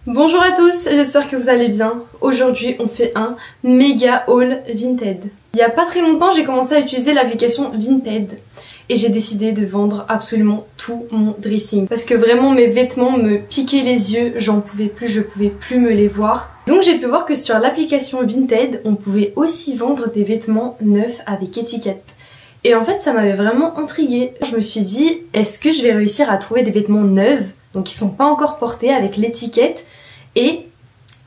Bonjour à tous, j'espère que vous allez bien. Aujourd'hui on fait un méga haul Vinted. Il y a pas très longtemps j'ai commencé à utiliser l'application Vinted et j'ai décidé de vendre absolument tout mon dressing. Parce que vraiment mes vêtements me piquaient les yeux, j'en pouvais plus, je pouvais plus me les voir. Donc j'ai pu voir que sur l'application Vinted on pouvait aussi vendre des vêtements neufs avec étiquette. Et en fait ça m'avait vraiment intriguée. Je me suis dit est-ce que je vais réussir à trouver des vêtements neufs, donc qui sont pas encore portés avec l'étiquette et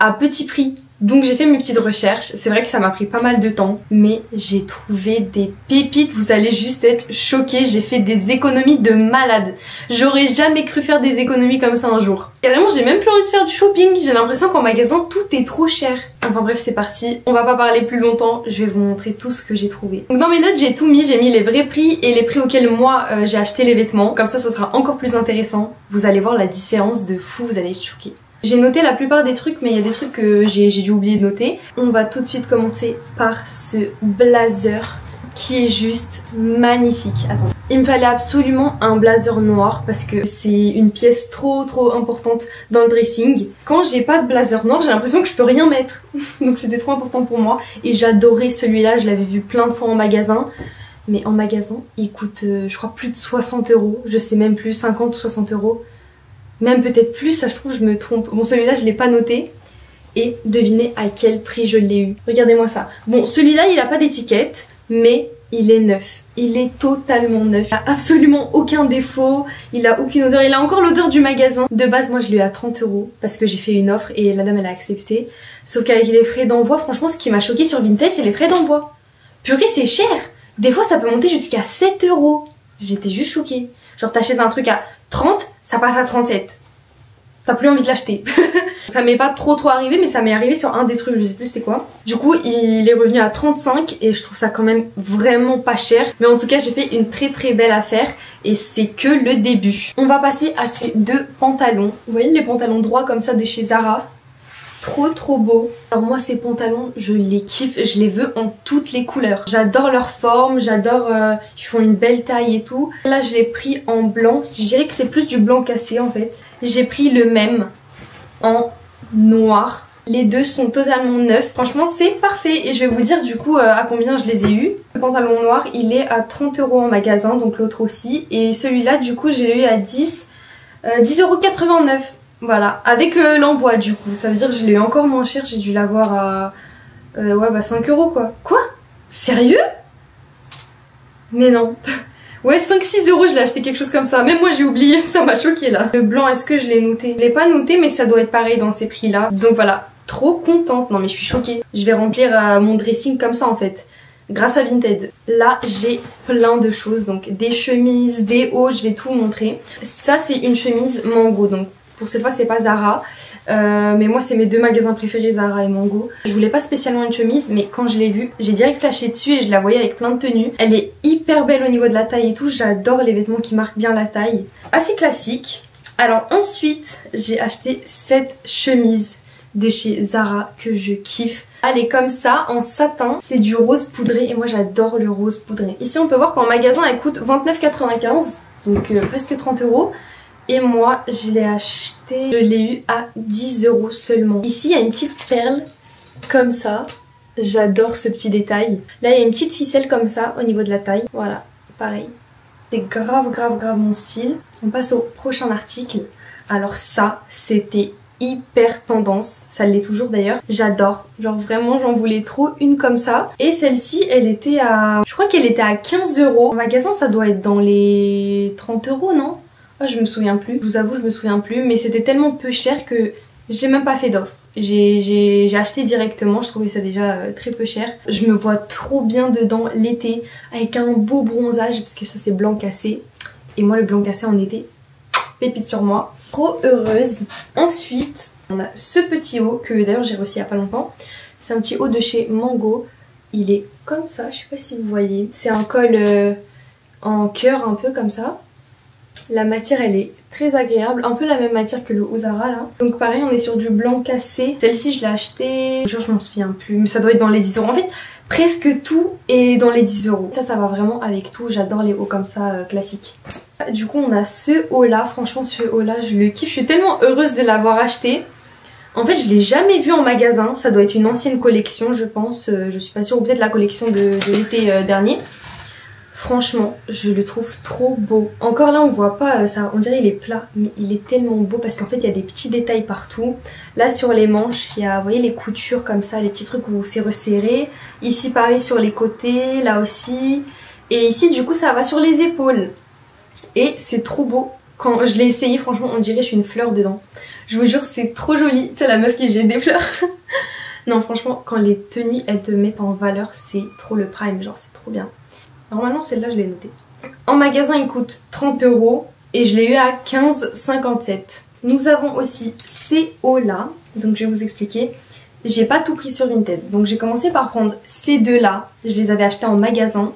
à petit prix. Donc j'ai fait mes petites recherches, c'est vrai que ça m'a pris pas mal de temps, mais j'ai trouvé des pépites, vous allez juste être choqués, j'ai fait des économies de malade. J'aurais jamais cru faire des économies comme ça un jour. Carrément j'ai même plus envie de faire du shopping, j'ai l'impression qu'en magasin tout est trop cher. Enfin bref c'est parti, on va pas parler plus longtemps, je vais vous montrer tout ce que j'ai trouvé. Donc dans mes notes j'ai tout mis, j'ai mis les vrais prix et les prix auxquels moi j'ai acheté les vêtements, comme ça sera encore plus intéressant. Vous allez voir la différence de fou, vous allez être choqués. J'ai noté la plupart des trucs mais il y a des trucs que j'ai dû oublier de noter. On va tout de suite commencer par ce blazer qui est juste magnifique. Attends. Il me fallait absolument un blazer noir parce que c'est une pièce trop importante dans le dressing. Quand j'ai pas de blazer noir j'ai l'impression que je peux rien mettre. Donc c'était trop important pour moi et j'adorais celui-là, je l'avais vu plein de fois en magasin. Mais en magasin il coûte je crois plus de 60 €, je sais même plus, 50 ou 60 €. Même peut-être plus, ça je trouve je me trompe. Bon celui-là je l'ai pas noté. Et devinez à quel prix je l'ai eu. Regardez-moi ça. Bon celui-là il a pas d'étiquette mais il est neuf. Il est totalement neuf. Il a absolument aucun défaut. Il a aucune odeur. Il a encore l'odeur du magasin. De base moi je l'ai eu à 30 € parce que j'ai fait une offre et la dame elle a accepté. Sauf qu'avec les frais d'envoi, franchement ce qui m'a choqué sur Vinted c'est les frais d'envoi. Purée c'est cher. Des fois ça peut monter jusqu'à 7 €. J'étais juste choquée. Genre t'achètes un truc à 30, ça passe à 37. T'as plus envie de l'acheter. Ça m'est pas trop arrivé mais ça m'est arrivé sur un des trucs, je sais plus c'était quoi. Du coup il est revenu à 35 et je trouve ça quand même vraiment pas cher. Mais en tout cas j'ai fait une très belle affaire et c'est que le début. On va passer à ces deux pantalons. Vous voyez les pantalons droits comme ça de chez Zara. Trop beau. Alors moi ces pantalons je les kiffe, je les veux en toutes les couleurs. J'adore leur forme, j'adore, ils font une belle taille et tout. Là je l'ai pris en blanc, je dirais que c'est plus du blanc cassé en fait. J'ai pris le même en noir. Les deux sont totalement neufs, franchement c'est parfait. Et je vais vous dire du coup à combien je les ai eus. Le pantalon noir il est à 30 € en magasin, donc l'autre aussi. Et celui-là du coup je l'ai eu à 10,89 €. Voilà, avec l'envoi du coup, ça veut dire que je l'ai eu encore moins cher, j'ai dû l'avoir à 5 € quoi. Quoi? Sérieux? Mais non. Ouais 5-6 € je l'ai acheté, quelque chose comme ça, même moi j'ai oublié, ça m'a choqué là. Le blanc est-ce que je l'ai noté? Je l'ai pas noté mais ça doit être pareil dans ces prix là. Donc voilà, trop contente, non mais je suis choquée. Je vais remplir mon dressing comme ça en fait. Grâce à Vinted. Là j'ai plein de choses, donc des chemises, des hauts, je vais tout vous montrer. Ça c'est une chemise Mango, donc pour cette fois c'est pas Zara, mais moi c'est mes deux magasins préférés, Zara et Mango. Je voulais pas spécialement une chemise mais quand je l'ai vue j'ai direct flashé dessus et je la voyais avec plein de tenues. Elle est hyper belle au niveau de la taille et tout, j'adore les vêtements qui marquent bien la taille. Assez classique. Alors ensuite j'ai acheté cette chemise de chez Zara que je kiffe. Elle est comme ça en satin, c'est du rose poudré et moi j'adore le rose poudré. Ici on peut voir qu'en magasin elle coûte 29,95 €, donc presque 30 €. Et moi je l'ai acheté, je l'ai eu à 10 € seulement. Ici il y a une petite perle comme ça, j'adore ce petit détail. Là il y a une petite ficelle comme ça au niveau de la taille, voilà, pareil. C'est grave mon style. On passe au prochain article. Alors ça c'était hyper tendance, ça l'est toujours d'ailleurs. J'adore, genre vraiment j'en voulais trop une comme ça. Et celle-ci elle était à, je crois qu'elle était à 15 €. En magasin ça doit être dans les 30 € non? Oh, je me souviens plus, je vous avoue je me souviens plus, mais c'était tellement peu cher que j'ai même pas fait d'offre. J'ai acheté directement, je trouvais ça déjà très peu cher. Je me vois trop bien dedans l'été avec un beau bronzage parce que ça c'est blanc cassé. Et moi le blanc cassé en été, pépite sur moi. Trop heureuse. Ensuite on a ce petit haut que d'ailleurs j'ai reçu il y a pas longtemps. C'est un petit haut de chez Mango. Il est comme ça, je sais pas si vous voyez. C'est un col en cœur un peu comme ça. La matière elle est très agréable, un peu la même matière que le haut Zara là. Donc pareil on est sur du blanc cassé. Celle-ci je l'ai achetée, je m'en souviens plus, mais ça doit être dans les 10 €. En fait presque tout est dans les 10 €. Ça va vraiment avec tout, j'adore les hauts comme ça classiques. Du coup on a ce haut là, franchement ce haut là je le kiffe, je suis tellement heureuse de l'avoir acheté. En fait je l'ai jamais vu en magasin, ça doit être une ancienne collection je pense, je suis pas sûre, ou peut-être la collection de l'été dernier. Franchement je le trouve trop beau. Encore là on voit pas, ça, on dirait il est plat, mais il est tellement beau parce qu'en fait il y a des petits détails partout. Là sur les manches il y a, vous voyez les coutures comme ça, les petits trucs où c'est resserré. Ici pareil sur les côtés, là aussi. Et ici du coup ça va sur les épaules. Et c'est trop beau. Quand je l'ai essayé franchement on dirait que je suis une fleur dedans. Je vous jure c'est trop joli. Tu sais la meuf qui jette des fleurs. Non franchement quand les tenues elles te mettent en valeur c'est trop le prime, genre c'est trop bien. Normalement celle-là je l'ai notée. En magasin il coûte 30 € et je l'ai eu à 15,57 €. Nous avons aussi ces hauts là, donc je vais vous expliquer. J'ai pas tout pris sur Vinted, donc j'ai commencé par prendre ces deux là. Je les avais achetés en magasin.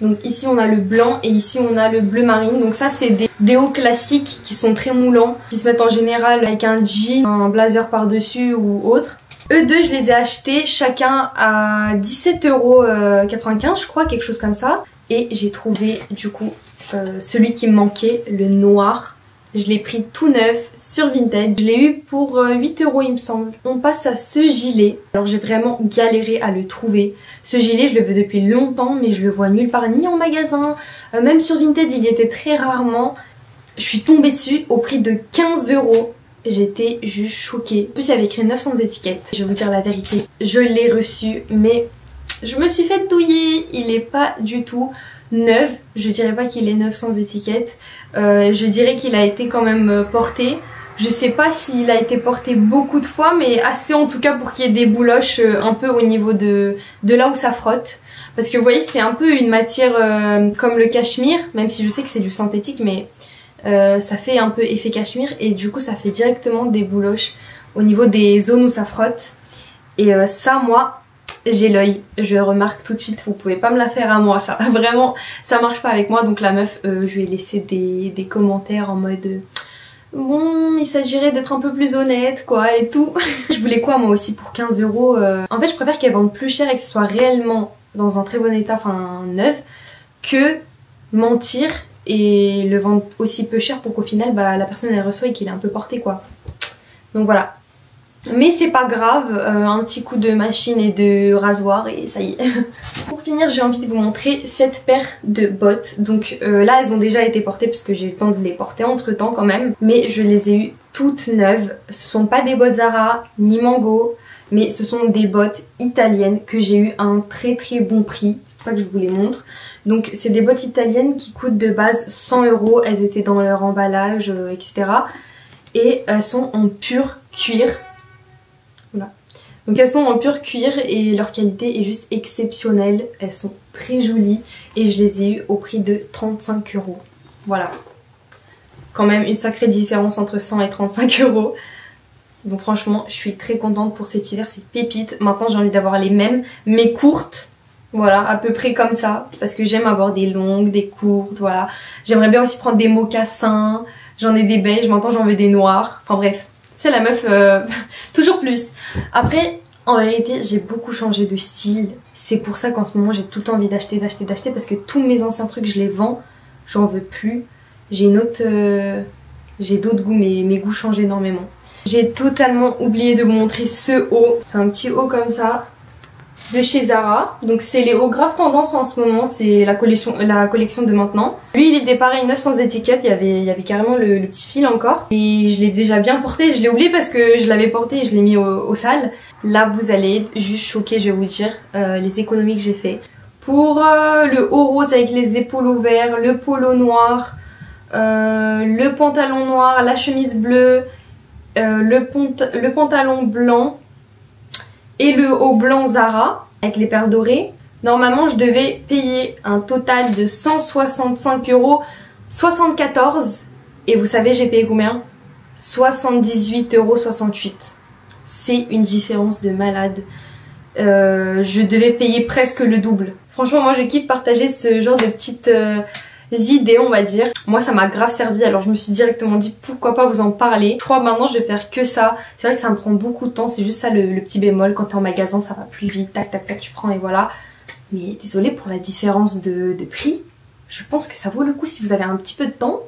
Donc ici on a le blanc et ici on a le bleu marine. Donc ça c'est des hauts classiques qui sont très moulants, qui se mettent en général avec un jean, un blazer par dessus ou autre. Eux deux je les ai achetés chacun à 17,95 € je crois, quelque chose comme ça. Et j'ai trouvé du coup celui qui me manquait, le noir. Je l'ai pris tout neuf sur Vinted. Je l'ai eu pour 8 € il me semble. On passe à ce gilet. Alors j'ai vraiment galéré à le trouver. Ce gilet je le veux depuis longtemps mais je le vois nulle part, ni en magasin. Même sur Vinted il y était très rarement. Je suis tombée dessus au prix de 15 €. J'étais juste choquée. En plus il y avait écrit 900 étiquettes. Je vais vous dire la vérité, je l'ai reçu mais je me suis fait douiller. Il est pas du tout neuf. Je dirais pas qu'il est neuf sans étiquette. Je dirais qu'il a été quand même porté. Je sais pas s'il a été porté beaucoup de fois mais assez en tout cas pour qu'il y ait des bouloches un peu au niveau de là où ça frotte. Parce que vous voyez c'est un peu une matière comme le cachemire, même si je sais que c'est du synthétique mais ça fait un peu effet cachemire et du coup ça fait directement des bouloches au niveau des zones où ça frotte. Et ça moi j'ai l'œil, je remarque tout de suite, vous pouvez pas me la faire à moi, ça vraiment ça marche pas avec moi. Donc la meuf je lui ai laissé des commentaires en mode bon il s'agirait d'être un peu plus honnête quoi et tout. Je voulais quoi moi aussi pour 15 €. En fait je préfère qu'elle vende plus cher et que ce soit réellement dans un très bon état, enfin neuf, que mentir et le vendre aussi peu cher pour qu'au final bah, la personne elle reçoit et qu'il est un peu porté quoi. Donc voilà. Mais c'est pas grave, un petit coup de machine et de rasoir et ça y est. Pour finir j'ai envie de vous montrer cette paire de bottes. Donc là elles ont déjà été portées parce que j'ai eu le temps de les porter entre temps quand même. Mais je les ai eues toutes neuves. Ce sont pas des bottes Zara ni Mango, mais ce sont des bottes italiennes que j'ai eu à un très très bon prix. C'est pour ça que je vous les montre. Donc c'est des bottes italiennes qui coûtent de base 100 €. Elles étaient dans leur emballage etc. Et elles sont en pur cuir. Voilà. Donc elles sont en pur cuir et leur qualité est juste exceptionnelle. Elles sont très jolies et je les ai eues au prix de 35 €. Voilà. Quand même une sacrée différence entre 100 et 35 €. Donc franchement je suis très contente pour cet hiver, c'est pépite. Maintenant j'ai envie d'avoir les mêmes mais courtes. Voilà, à peu près comme ça. Parce que j'aime avoir des longues, des courtes, voilà. J'aimerais bien aussi prendre des mocassins. J'en ai des beiges, maintenant j'en veux des noirs. Enfin bref. C'est la meuf, toujours plus. Après, en vérité, j'ai beaucoup changé de style. C'est pour ça qu'en ce moment, j'ai tout le temps envie d'acheter parce que tous mes anciens trucs, je les vends. J'en veux plus. J'ai une autre... j'ai d'autres goûts, mais mes goûts changent énormément. J'ai totalement oublié de vous montrer ce haut. C'est un petit haut comme ça. De chez Zara, donc c'est les hauts grave tendance en ce moment, c'est la collection de maintenant. Lui il était pareil, 900 étiquettes, il y avait carrément le petit fil encore. Et je l'ai déjà bien porté, je l'ai oublié parce que je l'avais porté et je l'ai mis au sale. Là vous allez être juste choqués, je vais vous dire les économies que j'ai fait. Pour le haut rose avec les épaules ouvertes, le polo noir, le pantalon noir, la chemise bleue, le pantalon blanc, et le haut blanc Zara avec les perles dorées. Normalement je devais payer un total de 165,74 €. Et vous savez j'ai payé combien? 78,68 €. C'est une différence de malade. Je devais payer presque le double. Franchement moi je kiffe partager ce genre de petites idées on va dire. Moi ça m'a grave servi, alors je me suis directement dit pourquoi pas vous en parler. Je crois maintenant je vais faire que ça. C'est vrai que ça me prend beaucoup de temps, c'est juste ça le petit bémol. Quand t'es en magasin ça va plus vite, tac tac tac tu prends et voilà. Mais désolée pour la différence de prix. Je pense que ça vaut le coup si vous avez un petit peu de temps.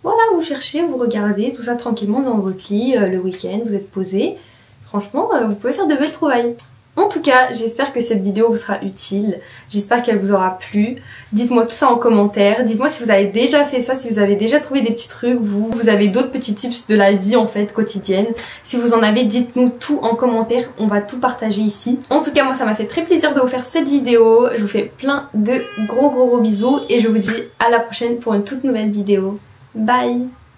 Voilà, vous cherchez, vous regardez tout ça tranquillement dans votre lit le week-end, vous êtes posé. franchement vous pouvez faire de belles trouvailles. En tout cas, j'espère que cette vidéo vous sera utile, j'espère qu'elle vous aura plu. Dites-moi tout ça en commentaire, dites-moi si vous avez déjà fait ça, si vous avez déjà trouvé des petits trucs, vous avez d'autres petits tips de la vie en fait quotidienne. Si vous en avez, dites-nous tout en commentaire, on va tout partager ici. En tout cas, moi ça m'a fait très plaisir de vous faire cette vidéo, je vous fais plein de gros bisous et je vous dis à la prochaine pour une toute nouvelle vidéo. Bye!